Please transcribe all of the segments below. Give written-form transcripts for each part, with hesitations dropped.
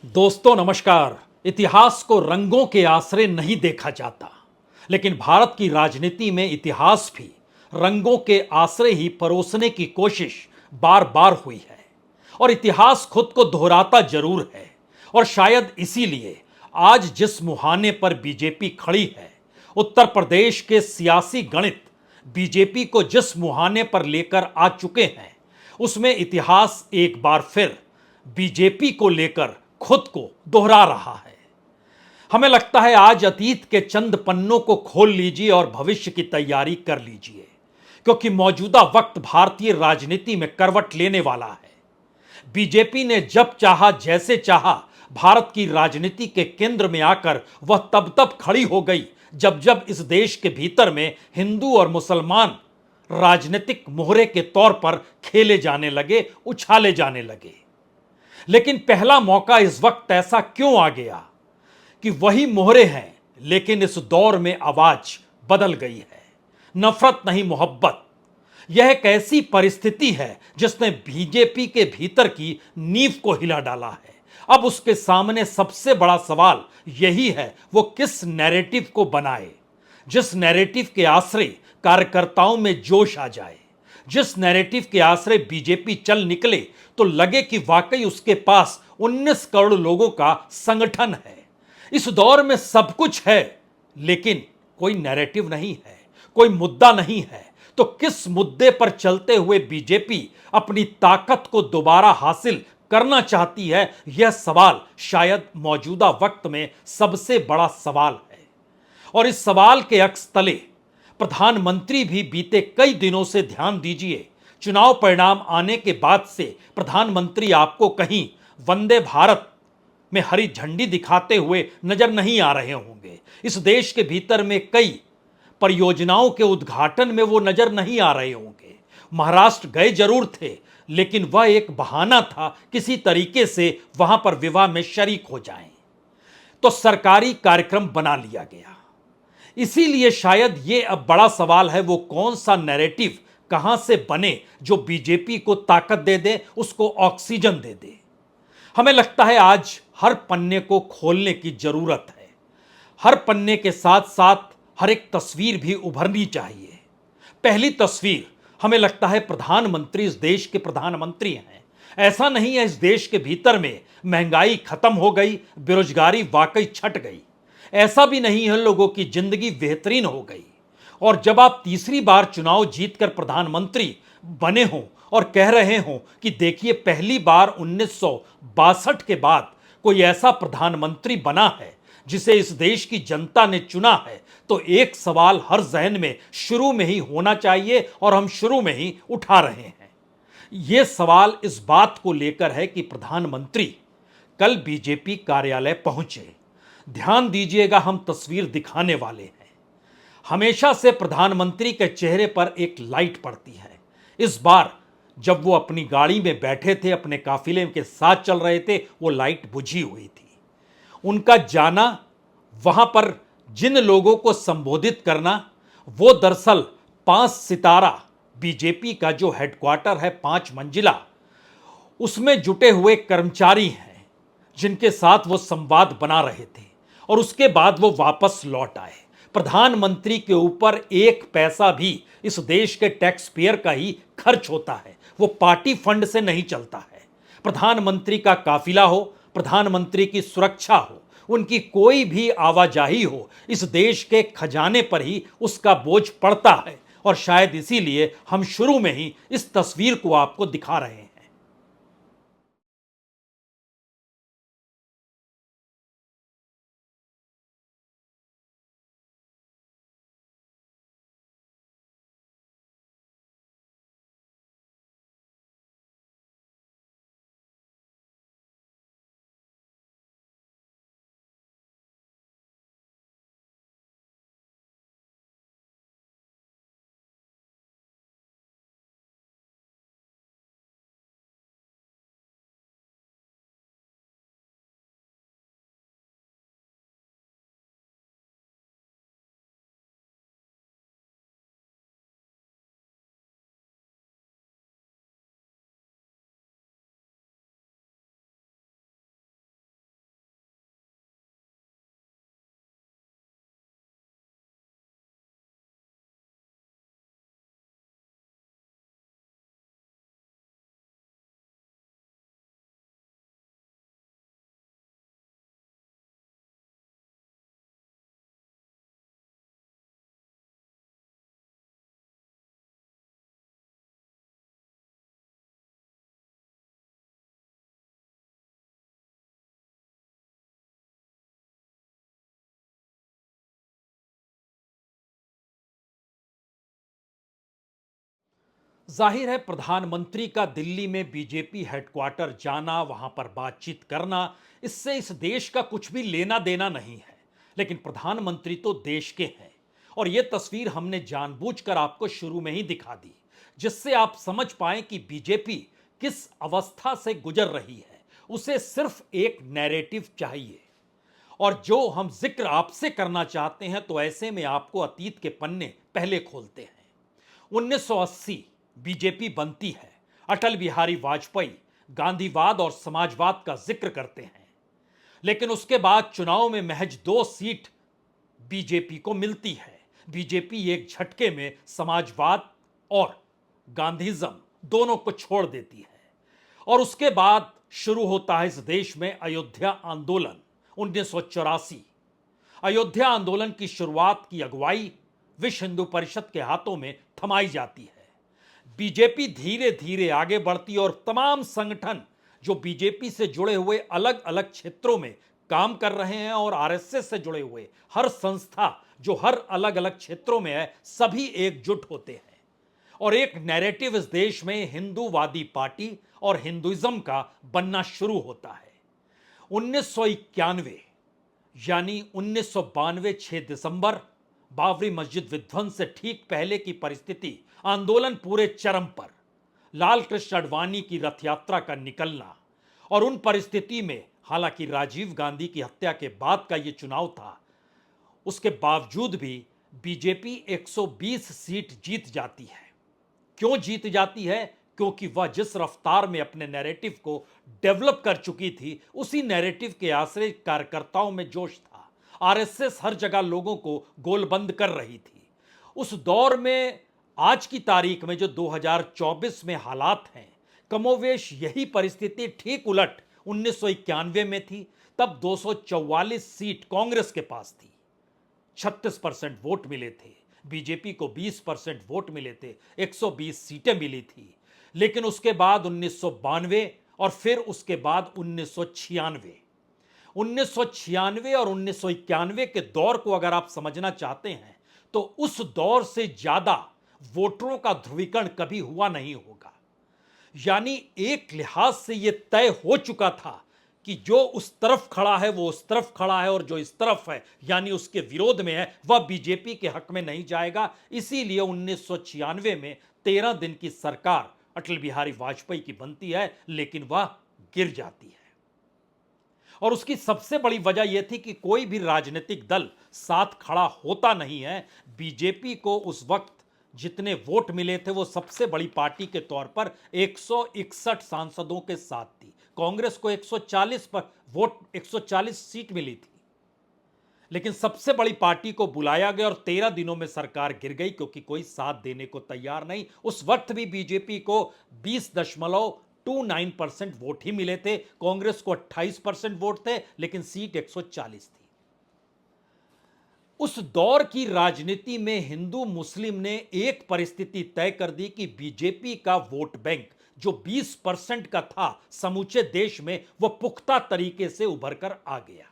दोस्तों नमस्कार। इतिहास को रंगों के आसरे नहीं देखा जाता, लेकिन भारत की राजनीति में इतिहास भी रंगों के आसरे ही परोसने की कोशिश बार बार हुई है। और इतिहास खुद को दोहराता जरूर है। और शायद इसीलिए आज जिस मुहाने पर बीजेपी खड़ी है, उत्तर प्रदेश के सियासी गणित बीजेपी को जिस मुहाने पर लेकर आ चुके हैं, उसमें इतिहास एक बार फिर बीजेपी को लेकर खुद को दोहरा रहा है। हमें लगता है आज अतीत के चंद पन्नों को खोल लीजिए और भविष्य की तैयारी कर लीजिए, क्योंकि मौजूदा वक्त भारतीय राजनीति में करवट लेने वाला है। बीजेपी ने जब चाहा जैसे चाहा भारत की राजनीति के केंद्र में आकर वह तब तब खड़ी हो गई जब जब इस देश के भीतर में हिंदू और मुसलमान राजनीतिक मोहरे के तौर पर खेले जाने लगे, उछाले जाने लगे। लेकिन पहला मौका इस वक्त ऐसा क्यों आ गया कि वही मोहरे हैं, लेकिन इस दौर में आवाज बदल गई है। नफरत नहीं, मोहब्बत। यह एक ऐसी परिस्थिति है जिसने बीजेपी के भीतर की नींव को हिला डाला है। अब उसके सामने सबसे बड़ा सवाल यही है, वो किस नैरेटिव को बनाए, जिस नैरेटिव के आश्रय कार्यकर्ताओं में जोश आ जाए, जिस नैरेटिव के आश्रय बीजेपी चल निकले तो लगे कि वाकई उसके पास 19 करोड़ लोगों का संगठन है। इस दौर में सब कुछ है, लेकिन कोई नैरेटिव नहीं है, कोई मुद्दा नहीं है। तो किस मुद्दे पर चलते हुए बीजेपी अपनी ताकत को दोबारा हासिल करना चाहती है, यह सवाल शायद मौजूदा वक्त में सबसे बड़ा सवाल है। और इस सवाल के अक्स तले प्रधानमंत्री भी बीते कई दिनों से, ध्यान दीजिए, चुनाव परिणाम आने के बाद से प्रधानमंत्री आपको कहीं वंदे भारत में हरी झंडी दिखाते हुए नजर नहीं आ रहे होंगे। इस देश के भीतर में कई परियोजनाओं के उद्घाटन में वो नजर नहीं आ रहे होंगे। महाराष्ट्र गए जरूर थे, लेकिन वह एक बहाना था किसी तरीके से वहां पर विवाह में शरीक हो जाएं। तो सरकारी कार्यक्रम बना लिया गया। इसीलिए शायद ये अब बड़ा सवाल है, वो कौन सा नैरेटिव कहां से बने जो बीजेपी को ताकत दे दे, उसको ऑक्सीजन दे दे। हमें लगता है आज हर पन्ने को खोलने की जरूरत है। हर पन्ने के साथ साथ हर एक तस्वीर भी उभरनी चाहिए। पहली तस्वीर, हमें लगता है प्रधानमंत्री इस देश के प्रधानमंत्री हैं। ऐसा नहीं है इस देश के भीतर में महंगाई खत्म हो गई, बेरोजगारी वाकई छट गई। ऐसा भी नहीं है लोगों की जिंदगी बेहतरीन हो गई। और जब आप तीसरी बार चुनाव जीतकर प्रधानमंत्री बने हों और कह रहे हों कि देखिए पहली बार 1962 के बाद कोई ऐसा प्रधानमंत्री बना है जिसे इस देश की जनता ने चुना है, तो एक सवाल हर जहन में शुरू में ही होना चाहिए और हम शुरू में ही उठा रहे हैं। यह सवाल इस बात को लेकर है कि प्रधानमंत्री कल बीजेपी कार्यालय पहुंचे। ध्यान दीजिएगा, हम तस्वीर दिखाने वाले हैं। हमेशा से प्रधानमंत्री के चेहरे पर एक लाइट पड़ती है। इस बार जब वो अपनी गाड़ी में बैठे थे, अपने काफिले के साथ चल रहे थे, वो लाइट बुझी हुई थी। उनका जाना, वहां पर जिन लोगों को संबोधित करना, वो दरअसल 5 सितारा बीजेपी का जो हेडक्वार्टर है, 5 मंजिला, उसमें जुटे हुए कर्मचारी हैं जिनके साथ वो संवाद बना रहे थे। और उसके बाद वो वापस लौट आए। प्रधानमंत्री के ऊपर एक पैसा भी इस देश के टैक्स पेयर का ही खर्च होता है, वो पार्टी फंड से नहीं चलता है। प्रधानमंत्री का काफिला हो, प्रधानमंत्री की सुरक्षा हो, उनकी कोई भी आवाजाही हो, इस देश के खजाने पर ही उसका बोझ पड़ता है। और शायद इसीलिए हम शुरू में ही इस तस्वीर को आपको दिखा रहे हैं। जाहिर है प्रधानमंत्री का दिल्ली में बीजेपी हेडक्वार्टर जाना, वहां पर बातचीत करना, इससे इस देश का कुछ भी लेना देना नहीं है। लेकिन प्रधानमंत्री तो देश के हैं और यह तस्वीर हमने जानबूझकर आपको शुरू में ही दिखा दी, जिससे आप समझ पाएं कि बीजेपी किस अवस्था से गुजर रही है। उसे सिर्फ एक नैरेटिव चाहिए। और जो हम जिक्र आपसे करना चाहते हैं, तो ऐसे में आपको अतीत के पन्ने पहले खोलते हैं। 1980 बीजेपी बनती है। अटल बिहारी वाजपेयी गांधीवाद और समाजवाद का जिक्र करते हैं, लेकिन उसके बाद चुनाव में महज 2 सीट बीजेपी को मिलती है। बीजेपी एक झटके में समाजवाद और गांधीज्म दोनों को छोड़ देती है। और उसके बाद शुरू होता है इस देश में अयोध्या आंदोलन 1984। अयोध्या आंदोलन की शुरुआत की अगुवाई विश्व हिंदू परिषद के हाथों में थमाई जाती है। बीजेपी धीरे धीरे आगे बढ़ती और तमाम संगठन जो बीजेपी से जुड़े हुए अलग अलग क्षेत्रों में काम कर रहे हैं और आरएसएस से जुड़े हुए हर संस्था जो हर अलग अलग क्षेत्रों में है, सभी एकजुट होते हैं और एक नैरेटिव इस देश में हिंदूवादी पार्टी और हिंदुइज्म का बनना शुरू होता है। 1991 यानी 1992 6 दिसंबर, बाबरी मस्जिद विध्वंस से ठीक पहले की परिस्थिति, आंदोलन पूरे चरम पर, लाल कृष्ण आडवाणी की रथ यात्रा का निकलना। और उन परिस्थिति में हालांकि राजीव गांधी की हत्या के बाद का यह चुनाव था, उसके बावजूद भी बीजेपी 120 सीट जीत जाती है। क्यों जीत जाती है? क्योंकि वह जिस रफ्तार में अपने नैरेटिव को डेवलप कर चुकी थी, उसी नैरेटिव के आश्रय कार्यकर्ताओं में जोश था। आरएसएस हर जगह लोगों को गोलबंद कर रही थी। उस दौर में आज की तारीख में जो 2024 में हालात हैं, कमोवेश यही परिस्थिति ठीक उलट 1991 में थी। तब 244 सीट कांग्रेस के पास थी, 36% वोट मिले थे। बीजेपी को 20% वोट मिले थे, 120 सीटें मिली थी। लेकिन उसके बाद 1992 और फिर उसके बाद 1996 और 1991 के दौर को अगर आप समझना चाहते हैं, तो उस दौर से ज्यादा वोटरों का ध्रुवीकरण कभी हुआ नहीं होगा। यानी एक लिहाज से यह तय हो चुका था कि जो उस तरफ खड़ा है वो उस तरफ खड़ा है और जो इस तरफ है यानी उसके विरोध में है वह बीजेपी के हक में नहीं जाएगा। इसीलिए 1996 में 13 दिन की सरकार अटल बिहारी वाजपेयी की बनती है, लेकिन वह गिर जाती है। और उसकी सबसे बड़ी वजह यह थी कि कोई भी राजनीतिक दल साथ खड़ा होता नहीं है। बीजेपी को उस वक्त जितने वोट मिले थे वो सबसे बड़ी पार्टी के तौर पर 161 सांसदों के साथ थी। कांग्रेस को 140 पर वोट 140 सीट मिली थी, लेकिन सबसे बड़ी पार्टी को बुलाया गया और 13 दिनों में सरकार गिर गई क्योंकि कोई साथ देने को तैयार नहीं। उस वक्त भी बीजेपी को 20.29% वोट ही मिले थे, कांग्रेस को 28% वोट थे, लेकिन सीट 140 थी। उस दौर की राजनीति में हिंदू मुस्लिम ने एक परिस्थिति तय कर दी कि बीजेपी का वोट बैंक जो 20% का था समूचे देश में, वह पुख्ता तरीके से उभर कर आ गया।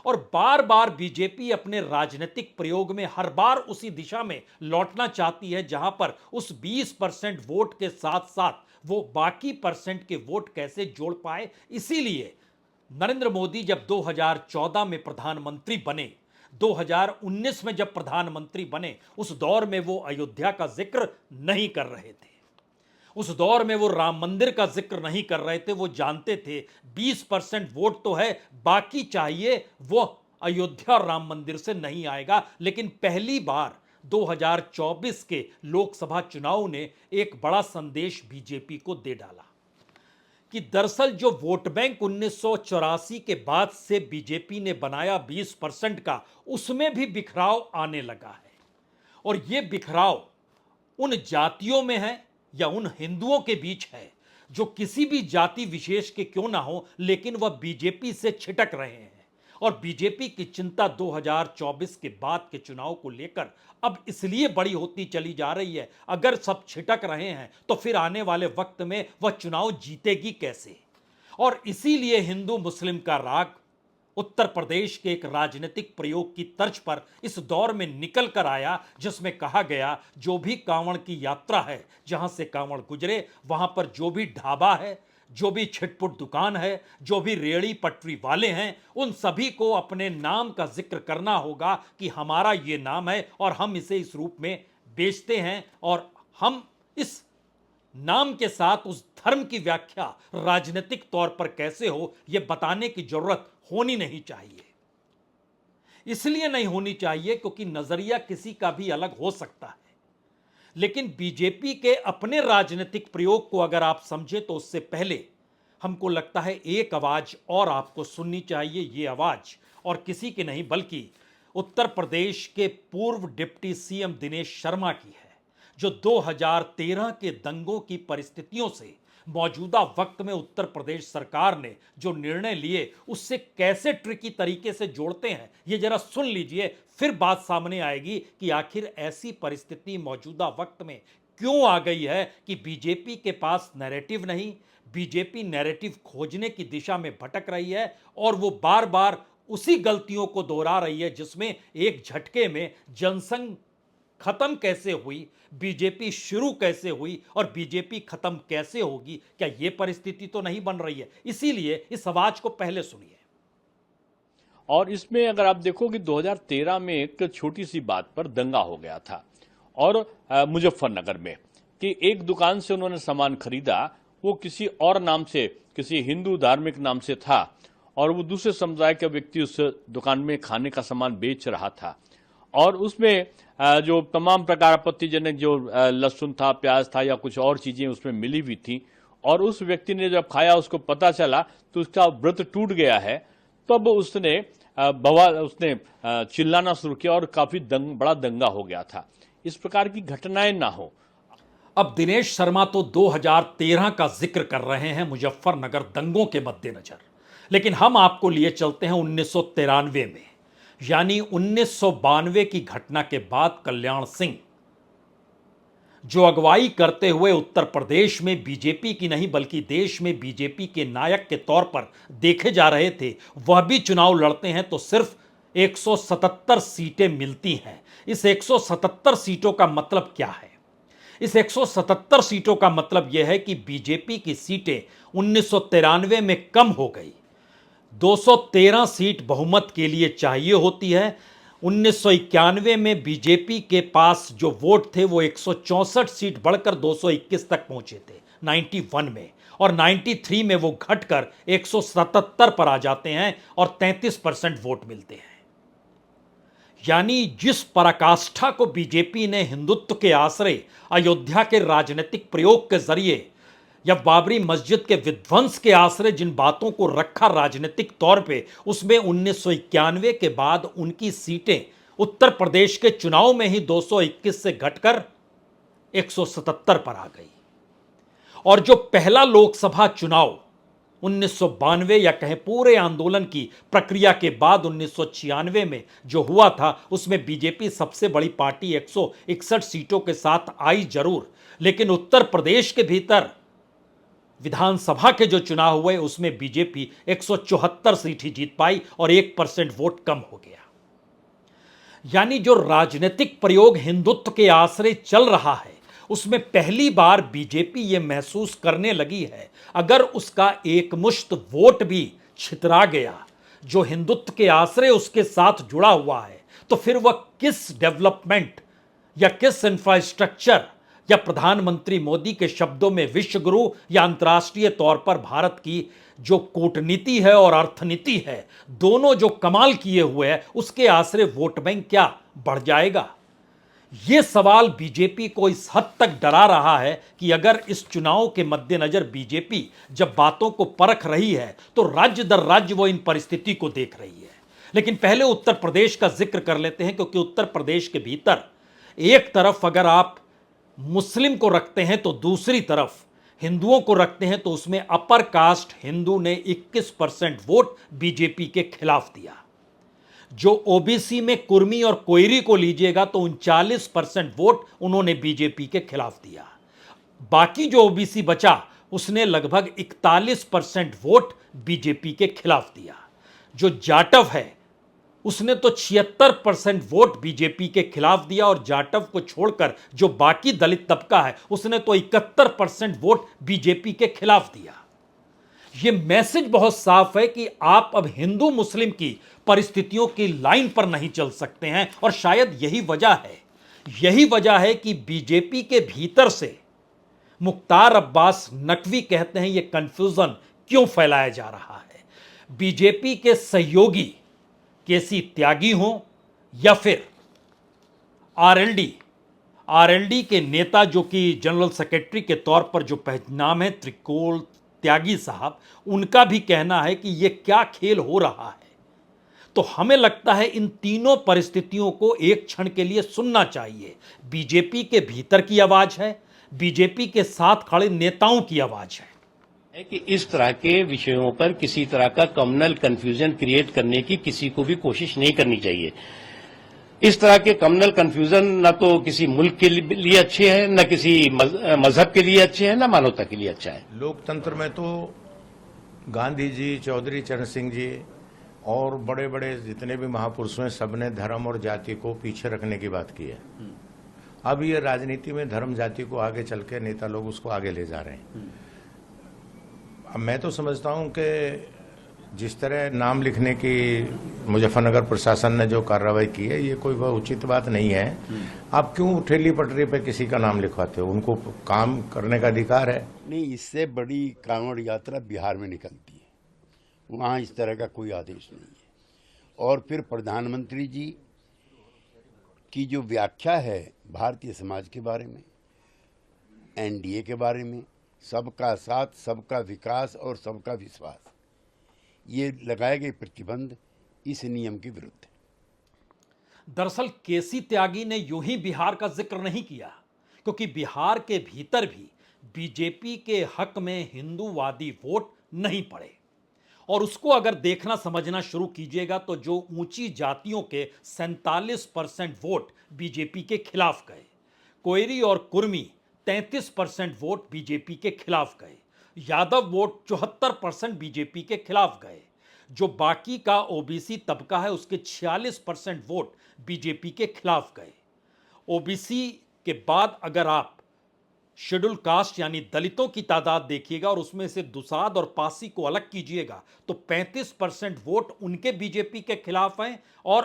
और बार बार बीजेपी अपने राजनीतिक प्रयोग में हर बार उसी दिशा में लौटना चाहती है जहां पर उस 20% वोट के साथ साथ वो बाकी परसेंट के वोट कैसे जोड़ पाए। इसीलिए नरेंद्र मोदी जब 2014 में प्रधानमंत्री बने, 2019 में जब प्रधानमंत्री बने, उस दौर में वो अयोध्या का जिक्र नहीं कर रहे थे। उस दौर में वो राम मंदिर का जिक्र नहीं कर रहे थे। वो जानते थे 20% वोट तो है, बाकी चाहिए वो अयोध्या और राम मंदिर से नहीं आएगा। लेकिन पहली बार 2024 के लोकसभा चुनाव ने एक बड़ा संदेश बीजेपी को दे डाला कि दरअसल जो वोट बैंक 1984 के बाद से बीजेपी ने बनाया 20% का, उसमें भी बिखराव आने लगा है। और यह बिखराव उन जातियों में है या उन हिंदुओं के बीच है जो किसी भी जाति विशेष के क्यों ना हो, लेकिन वह बीजेपी से छिटक रहे हैं। और बीजेपी की चिंता 2024 के बाद के चुनाव को लेकर अब इसलिए बड़ी होती चली जा रही है। अगर सब छिटक रहे हैं तो फिर आने वाले वक्त में वह चुनाव जीतेगी कैसे। और इसीलिए हिंदू मुस्लिम का राग उत्तर प्रदेश के एक राजनीतिक प्रयोग की तर्ज पर इस दौर में निकल कर आया जिसमें कहा गया जो भी कांवड़ की यात्रा है, जहां से कांवड़ गुजरे वहां पर जो भी ढाबा है, जो भी छिटपुट दुकान है, जो भी रेड़ी पटरी वाले हैं, उन सभी को अपने नाम का जिक्र करना होगा कि हमारा ये नाम है और हम इसे इस रूप में बेचते हैं और हम इस नाम के साथ उस धर्म की व्याख्या राजनीतिक तौर पर कैसे हो यह बताने की जरूरत होनी नहीं चाहिए। इसलिए नहीं होनी चाहिए क्योंकि नजरिया किसी का भी अलग हो सकता है, लेकिन बीजेपी के अपने राजनीतिक प्रयोग को अगर आप समझे तो उससे पहले हमको लगता है एक आवाज और आपको सुननी चाहिए। ये आवाज और किसी की नहीं बल्कि उत्तर प्रदेश के पूर्व डिप्टी सीएम दिनेश शर्मा की है, जो 2013 के दंगों की परिस्थितियों से मौजूदा वक्त में उत्तर प्रदेश सरकार ने जो निर्णय लिए उससे कैसे ट्रिकी तरीके से जोड़ते हैं, ये जरा सुन लीजिए, फिर बात सामने आएगी कि आखिर ऐसी परिस्थिति मौजूदा वक्त में क्यों आ गई है कि बीजेपी के पास नैरेटिव नहीं, बीजेपी नैरेटिव खोजने की दिशा में भटक रही है और वो बार बार उसी गलतियों को दोहरा रही है जिसमें एक झटके में जनसंघ खत्म कैसे हुई, बीजेपी शुरू कैसे हुई और बीजेपी खत्म कैसे होगी। क्या यह परिस्थिति तो नहीं बन रही है? इसीलिए इस आवाज को पहले सुनिए। और इसमें अगर आप देखो कि 2013 में एक छोटी सी बात पर दंगा हो गया था और मुजफ्फरनगर में कि एक दुकान से उन्होंने सामान खरीदा, वो किसी और नाम से, किसी हिंदू धार्मिक नाम से था और वो दूसरे समुदाय का व्यक्ति उस दुकान में खाने का सामान बेच रहा था और उसमें जो तमाम प्रकार आपत्तिजनक जो लहसुन था, प्याज था या कुछ और चीजें उसमें मिली हुई थी और उस व्यक्ति ने जब खाया उसको पता चला तो उसका व्रत टूट गया है। तब उसने उसने चिल्लाना शुरू किया और काफी बड़ा दंगा हो गया था। इस प्रकार की घटनाएं ना हो। अब दिनेश शर्मा तो 2013 का जिक्र कर रहे हैं मुजफ्फरनगर दंगों के मद्देनजर, लेकिन हम आपको लिए चलते हैं 1993 में, यानी 1992 की घटना के बाद कल्याण सिंह जो अगुवाई करते हुए उत्तर प्रदेश में बीजेपी की नहीं बल्कि देश में बीजेपी के नायक के तौर पर देखे जा रहे थे, वह भी चुनाव लड़ते हैं तो सिर्फ 177 सीटें मिलती हैं। इस 177 सीटों का मतलब क्या है? इस 177 सीटों का मतलब यह है कि बीजेपी की सीटें 1993 में कम हो गई। 213 सीट बहुमत के लिए चाहिए होती है। 1991 में बीजेपी के पास जो वोट थे वो 164 सीट बढ़कर 221 तक पहुंचे थे 91 में, और 93 में वो घटकर 177 पर आ जाते हैं और 33% वोट मिलते हैं। यानी जिस पराकाष्ठा को बीजेपी ने हिंदुत्व के आश्रय, अयोध्या के राजनीतिक प्रयोग के जरिए या बाबरी मस्जिद के विध्वंस के आश्रय जिन बातों को रखा राजनीतिक तौर पे, उसमें 1991 के बाद उनकी सीटें उत्तर प्रदेश के चुनाव में ही 221 से घटकर 177 पर आ गई। और जो पहला लोकसभा चुनाव 1992 या कहें पूरे आंदोलन की प्रक्रिया के बाद 1996 में जो हुआ था, उसमें बीजेपी सबसे बड़ी पार्टी 161 सीटों के साथ आई जरूर, लेकिन उत्तर प्रदेश के भीतर विधानसभा के जो चुनाव हुए उसमें बीजेपी 174 सीट ही जीत पाई और 1% वोट कम हो गया। यानी जो राजनीतिक प्रयोग हिंदुत्व के आश्रय चल रहा है उसमें पहली बार बीजेपी यह महसूस करने लगी है, अगर उसका एकमुश्त वोट भी छितरा गया जो हिंदुत्व के आश्रय उसके साथ जुड़ा हुआ है, तो फिर वह किस डेवलपमेंट या किस इंफ्रास्ट्रक्चर या प्रधानमंत्री मोदी के शब्दों में विश्वगुरु या अंतर्राष्ट्रीय तौर पर भारत की जो कूटनीति है और अर्थनीति है, दोनों जो कमाल किए हुए हैं, उसके आश्रय वोट बैंक क्या बढ़ जाएगा? यह सवाल बीजेपी को इस हद तक डरा रहा है कि अगर इस चुनाव के मद्देनजर बीजेपी जब बातों को परख रही है तो राज्य दर राज्य वो इन परिस्थिति को देख रही है। लेकिन पहले उत्तर प्रदेश का जिक्र कर लेते हैं, क्योंकि उत्तर प्रदेश के भीतर एक तरफ अगर आप मुस्लिम को रखते हैं तो दूसरी तरफ हिंदुओं को रखते हैं, तो उसमें अपर कास्ट हिंदू ने 21% वोट बीजेपी के खिलाफ दिया। जो ओबीसी में कुर्मी और कोयरी को लीजिएगा तो 39% वोट उन्होंने बीजेपी के खिलाफ दिया। बाकी जो ओबीसी बचा उसने लगभग 41% वोट बीजेपी के खिलाफ दिया। जो जाटव है उसने तो 76% वोट बीजेपी के खिलाफ दिया और जाटव को छोड़कर जो बाकी दलित तबका है उसने तो 71% वोट बीजेपी के खिलाफ दिया। यह मैसेज बहुत साफ है कि आप अब हिंदू मुस्लिम की परिस्थितियों की लाइन पर नहीं चल सकते हैं और शायद यही वजह है कि बीजेपी के भीतर से मुख्तार अब्बास नकवी कहते हैं यह कंफ्यूजन क्यों फैलाया जा रहा है। बीजेपी के सहयोगी केसी त्यागी हों या फिर आरएलडी के नेता जो कि जनरल सेक्रेटरी के तौर पर जो नाम है त्रिकोल त्यागी साहब, उनका भी कहना है कि यह क्या खेल हो रहा है। तो हमें लगता है इन तीनों परिस्थितियों को एक क्षण के लिए सुनना चाहिए। बीजेपी के भीतर की आवाज है, बीजेपी के साथ खड़े नेताओं की आवाज है कि इस तरह के विषयों पर किसी तरह का कम्युनल कंफ्यूजन क्रिएट करने की किसी को भी कोशिश नहीं करनी चाहिए। इस तरह के कम्युनल कंफ्यूजन न तो किसी मुल्क के लिए अच्छे हैं, न किसी मजहब के लिए अच्छे हैं, न मानवता के लिए अच्छा है। लोकतंत्र में तो गांधी जी, चौधरी चरण सिंह जी और बड़े बड़े जितने भी महापुरुष हैं सबने धर्म और जाति को पीछे रखने की बात की है। अब ये राजनीति में धर्म जाति को आगे चल के नेता लोग उसको आगे ले जा रहे हैं। अब मैं तो समझता हूं कि जिस तरह नाम लिखने की मुजफ्फरनगर प्रशासन ने जो कार्रवाई की है ये कोई बहुत उचित बात नहीं है। आप क्यों ठेली पटरी पे किसी का नाम लिखवाते हो? उनको काम करने का अधिकार है। नहीं, इससे बड़ी कांवड़ यात्रा बिहार में निकलती है, वहाँ इस तरह का कोई आदेश नहीं है। और फिर प्रधानमंत्री जी की जो व्याख्या है भारतीय समाज के बारे में, एनडीए के बारे में, सबका साथ, सबका विकास और सबका विश्वास, ये लगाए गए प्रतिबंध इस नियम के विरुद्ध है। दरअसल केसी त्यागी ने यूं ही बिहार का जिक्र नहीं किया, क्योंकि बिहार के भीतर भी बीजेपी के हक में हिंदूवादी वोट नहीं पड़े। और उसको अगर देखना समझना शुरू कीजिएगा तो जो ऊंची जातियों के 47% वोट बीजेपी के खिलाफ गए, कोयरी और कुर्मी 33% वोट बीजेपी के खिलाफ गए, यादव वोट 74% बीजेपी के खिलाफ गए, जो बाकी का ओबीसी तबका है उसके 46% वोट बीजेपी के खिलाफ गए। ओबीसी के बाद अगर आप शेड्यूल कास्ट यानी दलितों की तादाद देखिएगा और उसमें से दुसाद और पासी को अलग कीजिएगा तो 35% वोट उनके बीजेपी के खिलाफ हैं और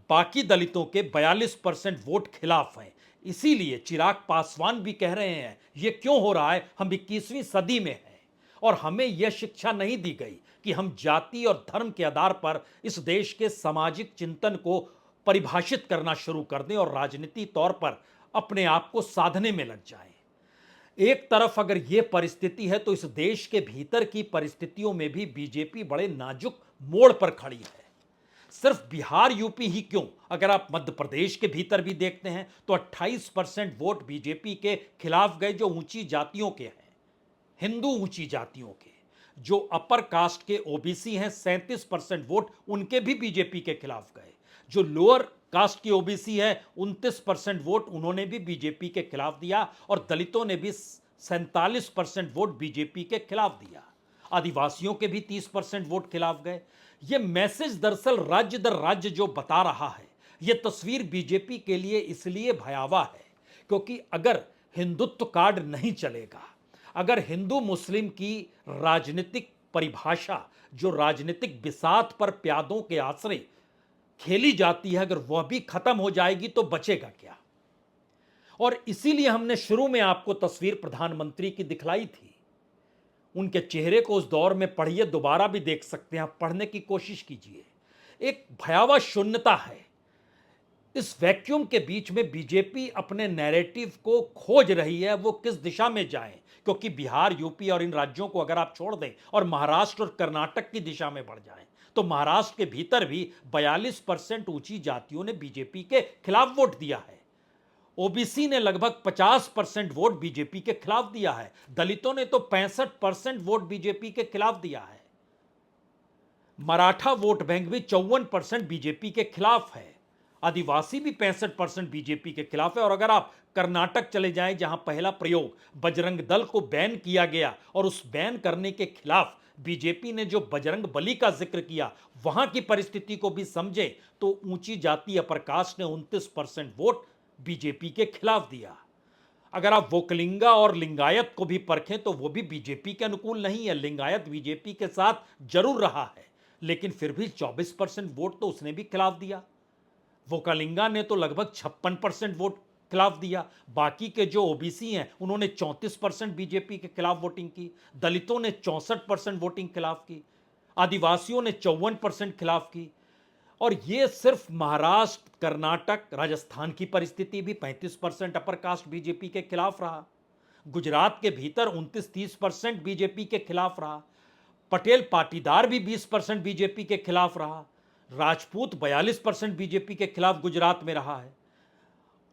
बाकी दलितों के 42% वोट खिलाफ हैं। इसीलिए चिराग पासवान भी कह रहे हैं ये क्यों हो रहा है, हम 21वीं सदी में हैं और हमें यह शिक्षा नहीं दी गई कि हम जाति और धर्म के आधार पर इस देश के सामाजिक चिंतन को परिभाषित करना शुरू कर दें और राजनीति तौर पर अपने आप को साधने में लग जाएं। एक तरफ अगर यह परिस्थिति है तो इस देश के भीतर की परिस्थितियों में भी बीजेपी बड़े नाजुक मोड़ पर खड़ी है। सिर्फ बिहार यूपी ही क्यों, अगर आप मध्य प्रदेश के भीतर भी देखते हैं तो 28% वोट बीजेपी के खिलाफ गए जो ऊंची जातियों के हैं, हिंदू ऊंची जातियों के। जो अपर कास्ट के ओबीसी हैं 37% वोट उनके भी बीजेपी के खिलाफ गए। जो लोअर कास्ट की ओबीसी है 29% वोट उन्होंने भी बीजेपी के खिलाफ दिया और दलितों ने भी 47% वोट बीजेपी के खिलाफ दिया। आदिवासियों के भी 30% वोट खिलाफ गए। यह मैसेज दरअसल राज्य दर राज्य जो बता रहा है, यह तस्वीर बीजेपी के लिए इसलिए भयावह है क्योंकि अगर हिंदुत्व कार्ड नहीं चलेगा, अगर हिंदू मुस्लिम की राजनीतिक परिभाषा जो राजनीतिक बिसात पर प्यादों के आश्रय खेली जाती है, अगर वह भी खत्म हो जाएगी तो बचेगा क्या। और इसीलिए हमने शुरू में आपको तस्वीर प्रधानमंत्री की दिखलाई थी। उनके चेहरे को उस दौर में पढ़िए, दोबारा भी देख सकते हैं, पढ़ने की कोशिश कीजिए। एक भयावह शून्यता है। इस वैक्यूम के बीच में बीजेपी अपने नैरेटिव को खोज रही है, वो किस दिशा में जाए, क्योंकि बिहार, यूपी और इन राज्यों को अगर आप छोड़ दें और महाराष्ट्र और कर्नाटक की दिशा में बढ़ जाएं तो महाराष्ट्र के भीतर भी 42% ऊंची जातियों ने बीजेपी के खिलाफ वोट दिया है। ओबीसी ने लगभग 50% वोट बीजेपी के खिलाफ दिया है। दलितों ने तो 65% वोट बीजेपी के खिलाफ दिया है। मराठा वोट बैंक भी 54% बीजेपी के खिलाफ है। आदिवासी भी 65% बीजेपी के खिलाफ है। और अगर आप कर्नाटक चले जाएं, जहां पहला प्रयोग बजरंग दल को बैन किया गया और उस बैन करने के खिलाफ बीजेपी ने जो बजरंग बली का जिक्र किया, वहां की परिस्थिति को भी समझे तो ऊंची जाति अपर कास्ट ने 29% वोट बीजेपी के खिलाफ दिया। अगर आप वोकलिंगा और लिंगायत को भी परखें तो वो भी बीजेपी के अनुकूल नहीं है। लिंगायत बीजेपी के साथ जरूर रहा है, लेकिन फिर भी 24% वोट तो उसने भी खिलाफ दिया। वोकालिंगा ने तो लगभग 56% वोट खिलाफ दिया। बाकी के जो ओबीसी हैं उन्होंने 34% बीजेपी के खिलाफ वोटिंग की। दलितों ने 64% वोटिंग खिलाफ की। आदिवासियों ने 54% खिलाफ की। और ये सिर्फ महाराष्ट्र, कर्नाटक, राजस्थान की परिस्थिति भी 35% अपर कास्ट बीजेपी के खिलाफ रहा। गुजरात के भीतर 29-30% बीजेपी के खिलाफ रहा। पटेल पाटीदार भी 20% बीजेपी के खिलाफ रहा। राजपूत 42% बीजेपी के खिलाफ गुजरात में रहा है।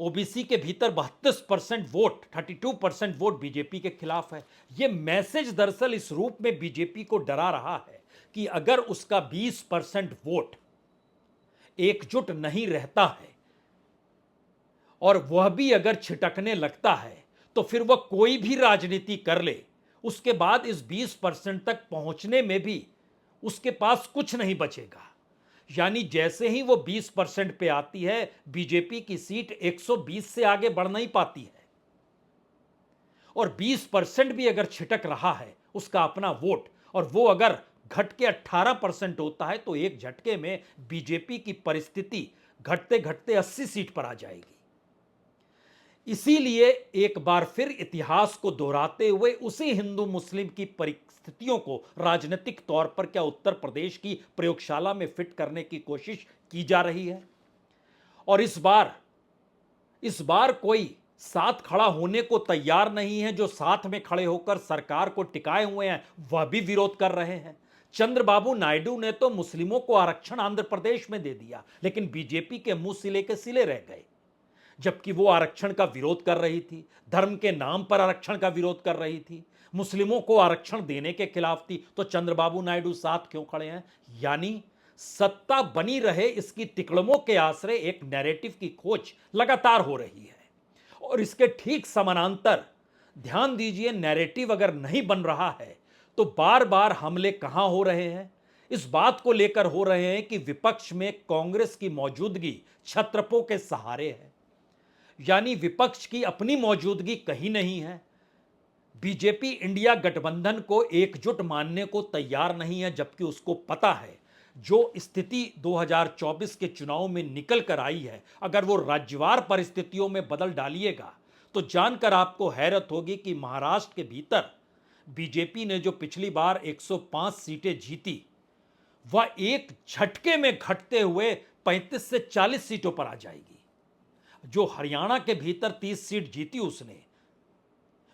ओबीसी के भीतर 32% वोट, 32% वोट बीजेपी के खिलाफ है। यह मैसेज दरअसल इस रूप में बीजेपी को डरा रहा है कि अगर उसका 20% वोट एकजुट नहीं रहता है और वह भी अगर छिटकने लगता है तो फिर वह कोई भी राजनीति कर ले, उसके बाद इस 20% तक पहुंचने में भी उसके पास कुछ नहीं बचेगा। यानी जैसे ही वो 20% पे आती है, बीजेपी की सीट 120 से आगे बढ़ नहीं पाती है। और 20% भी अगर छिटक रहा है उसका अपना वोट, और वो अगर घट के 18% होता है, तो एक झटके में बीजेपी की परिस्थिति घटते घटते 80 सीट पर आ जाएगी। इसीलिए एक बार फिर इतिहास को दोहराते हुए उसी हिंदू मुस्लिम की परिस्थितियों को राजनीतिक तौर पर क्या उत्तर प्रदेश की प्रयोगशाला में फिट करने की कोशिश की जा रही है। और इस बार कोई साथ खड़ा होने को तैयार नहीं है। जो साथ में खड़े होकर सरकार को टिकाए हुए हैं वह भी विरोध कर रहे हैं। चंद्रबाबू नायडू ने तो मुस्लिमों को आरक्षण आंध्र प्रदेश में दे दिया, लेकिन बीजेपी के मुंह सिले के सिले रह गए। जबकि वो आरक्षण का विरोध कर रही थी, धर्म के नाम पर आरक्षण का विरोध कर रही थी, मुस्लिमों को आरक्षण देने के खिलाफ थी, तो चंद्रबाबू नायडू साथ क्यों खड़े हैं। यानी सत्ता बनी रहे इसकी तिकड़मों के आश्रय एक नैरेटिव की खोज लगातार हो रही है। और इसके ठीक समानांतर ध्यान दीजिए, नैरेटिव अगर नहीं बन रहा है तो बार बार हमले कहां हो रहे हैं। इस बात को लेकर हो रहे हैं कि विपक्ष में कांग्रेस की मौजूदगी छत्रपों के सहारे है। यानी विपक्ष की अपनी मौजूदगी कहीं नहीं है। बीजेपी इंडिया गठबंधन को एकजुट मानने को तैयार नहीं है, जबकि उसको पता है जो स्थिति 2024 के चुनाव में निकल कर आई है, अगर वो राज्यवार परिस्थितियों में बदल डालिएगा तो जानकर आपको हैरत होगी कि महाराष्ट्र के भीतर बीजेपी ने जो पिछली बार 105 सीटें जीती, वह एक झटके में घटते हुए 35 से 40 सीटों पर आ जाएगी। जो हरियाणा के भीतर 30 सीट जीती उसने,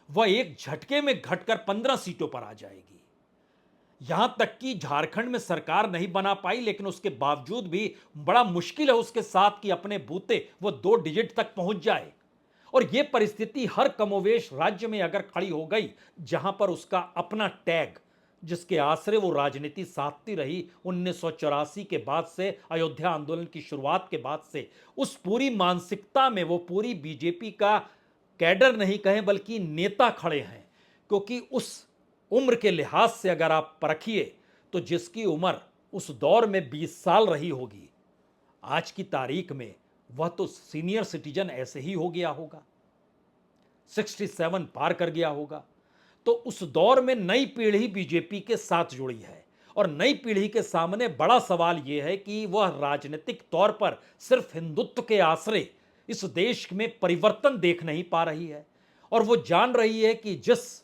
वह एक झटके में घटकर 15 सीटों पर आ जाएगी। यहां तक कि झारखंड में सरकार नहीं बना पाई, लेकिन उसके बावजूद भी बड़ा मुश्किल है उसके साथ कि अपने बूते वो 2 डिजिट तक पहुंच जाए। और यह परिस्थिति हर कमोवेश राज्य में अगर खड़ी हो गई जहां पर उसका अपना टैग, जिसके आश्रय वो राजनीति साधती रही 1984 के बाद से, अयोध्या आंदोलन की शुरुआत के बाद से, उस पूरी मानसिकता में वो पूरी बीजेपी का कैडर नहीं कहें बल्कि नेता खड़े हैं। क्योंकि उस उम्र के लिहाज से अगर आप परखिए तो जिसकी उम्र उस दौर में 20 साल रही होगी, आज की तारीख में वह तो सीनियर सिटीजन ऐसे ही हो गया होगा, 67 पार कर गया होगा। तो उस दौर में नई पीढ़ी बीजेपी के साथ जुड़ी है, और नई पीढ़ी के सामने बड़ा सवाल यह है कि वह राजनीतिक तौर पर सिर्फ हिंदुत्व के आश्रय इस देश में परिवर्तन देख नहीं पा रही है। और वो जान रही है कि जिस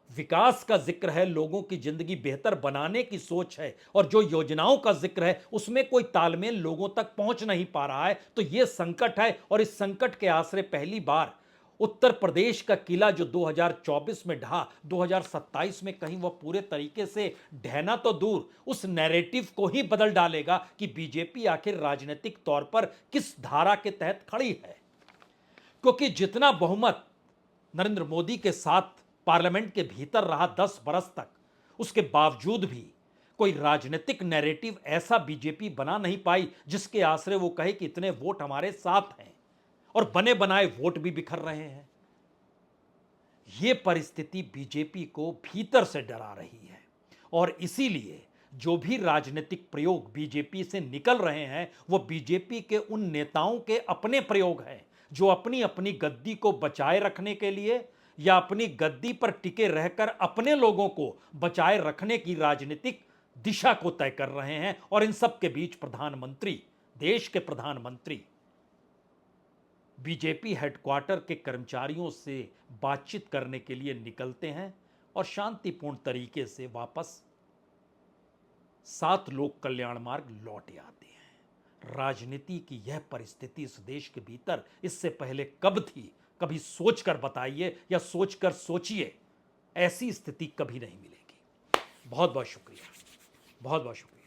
विकास का जिक्र है, लोगों की जिंदगी बेहतर बनाने की सोच है, और जो योजनाओं का जिक्र है उसमें कोई तालमेल लोगों तक पहुंच नहीं पा रहा है। तो यह संकट है, और इस संकट के आश्रय पहली बार उत्तर प्रदेश का किला जो 2024 में ढहा, 2027 में कहीं वह पूरे तरीके से ढहना तो दूर, उस नैरेटिव को ही बदल डालेगा कि बीजेपी आखिर राजनीतिक तौर पर किस धारा के तहत खड़ी है। क्योंकि जितना बहुमत नरेंद्र मोदी के साथ पार्लियामेंट के भीतर रहा 10 बरस तक, उसके बावजूद भी कोई राजनीतिक नैरेटिव ऐसा बीजेपी बना नहीं पाई जिसके आश्रय वो कहे कि इतने वोट हमारे साथ हैं, और बने बनाए वोट भी बिखर रहे हैं। यह परिस्थिति बीजेपी को भीतर से डरा रही है, और इसीलिए जो भी राजनीतिक प्रयोग बीजेपी से निकल रहे हैं वो बीजेपी के उन नेताओं के अपने प्रयोग हैं जो अपनी अपनी गद्दी को बचाए रखने के लिए या अपनी गद्दी पर टिके रहकर अपने लोगों को बचाए रखने की राजनीतिक दिशा को तय कर रहे हैं। और इन सब के बीच प्रधानमंत्री, देश के प्रधानमंत्री बीजेपी हेडक्वार्टर के कर्मचारियों से बातचीत करने के लिए निकलते हैं और शांतिपूर्ण तरीके से वापस 7 लोक कल्याण मार्ग लौट आते हैं। राजनीति की यह परिस्थिति इस देश के भीतर इससे पहले कब थी, कभी सोचकर बताइए या सोचकर सोचिए। ऐसी स्थिति कभी नहीं मिलेगी। बहुत बहुत शुक्रिया, बहुत बहुत शुक्रिया।